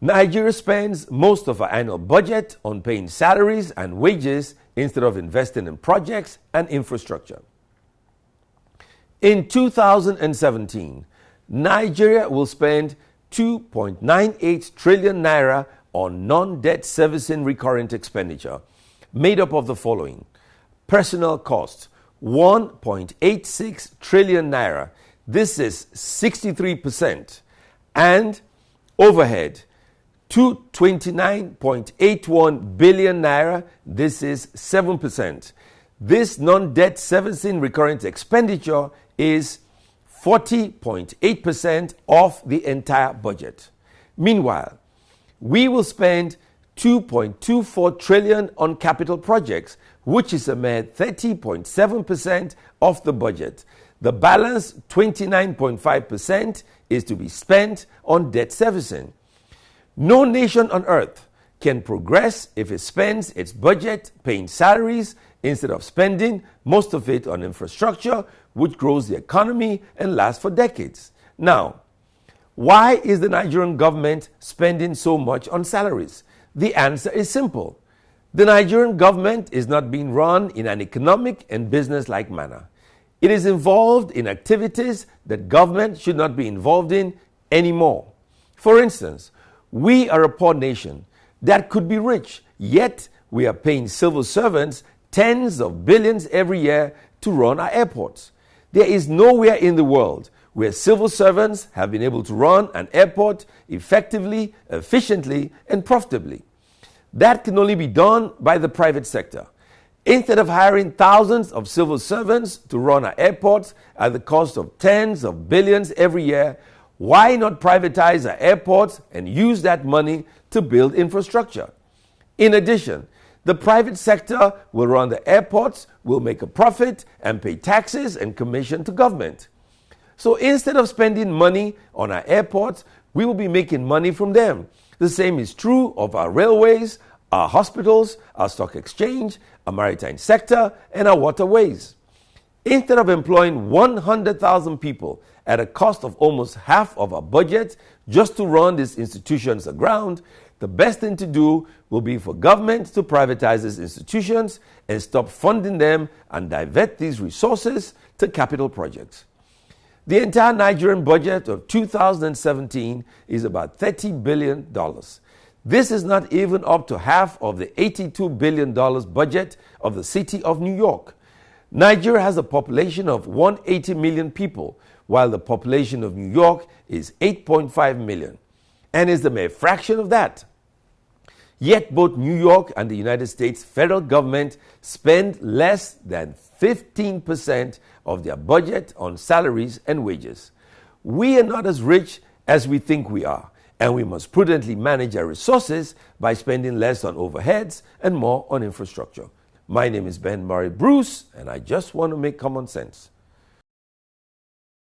Nigeria spends most of our annual budget on paying salaries and wages instead of investing in projects and infrastructure. In 2017, Nigeria will spend 2.98 trillion naira on non-debt servicing recurrent expenditure, made up of the following: personnel costs, 1.86 trillion naira, this is 63%, and overhead, 229.81 billion naira, this is 7%. This non-debt servicing recurrent expenditure is 40.8% of the entire budget. Meanwhile, we will spend 2.24 trillion on capital projects, which is a mere 30.7% of the budget. The balance, 29.5%, is to be spent on debt servicing. No nation on earth can progress if it spends its budget paying salaries instead of spending most of it on infrastructure, which grows the economy and lasts for decades. Now, why is the Nigerian government spending so much on salaries? The answer is simple. The Nigerian government is not being run in an economic and business-like manner. It is involved in activities that government should not be involved in anymore. For instance, we are a poor nation that could be rich, yet we are paying civil servants tens of billions every year to run our airports. There is nowhere in the world where civil servants have been able to run an airport effectively, efficiently, and profitably. That can only be done by the private sector. Instead of hiring thousands of civil servants to run our airports at the cost of tens of billions every year, why not privatize our airports and use that money to build infrastructure? In addition, the private sector will run the airports, will make a profit, and pay taxes and commission to government. So instead of spending money on our airports, we will be making money from them. The same is true of our railways, our hospitals, our stock exchange, our maritime sector, and our waterways. Instead of employing 100,000 people at a cost of almost half of our budget just to run these institutions aground, the best thing to do will be for government to privatize these institutions and stop funding them and divert these resources to capital projects. The entire Nigerian budget of 2017 is about $30 billion. This is not even up to half of the $82 billion budget of the city of New York. Nigeria has a population of 180 million people, while the population of New York is 8.5 million, and is the mere fraction of that. Yet both New York and the United States federal government spend less than 15% of their budget on salaries and wages. We are not as rich as we think we are, and we must prudently manage our resources by spending less on overheads and more on infrastructure. My name is Ben Murray Bruce, and I just want to make common sense.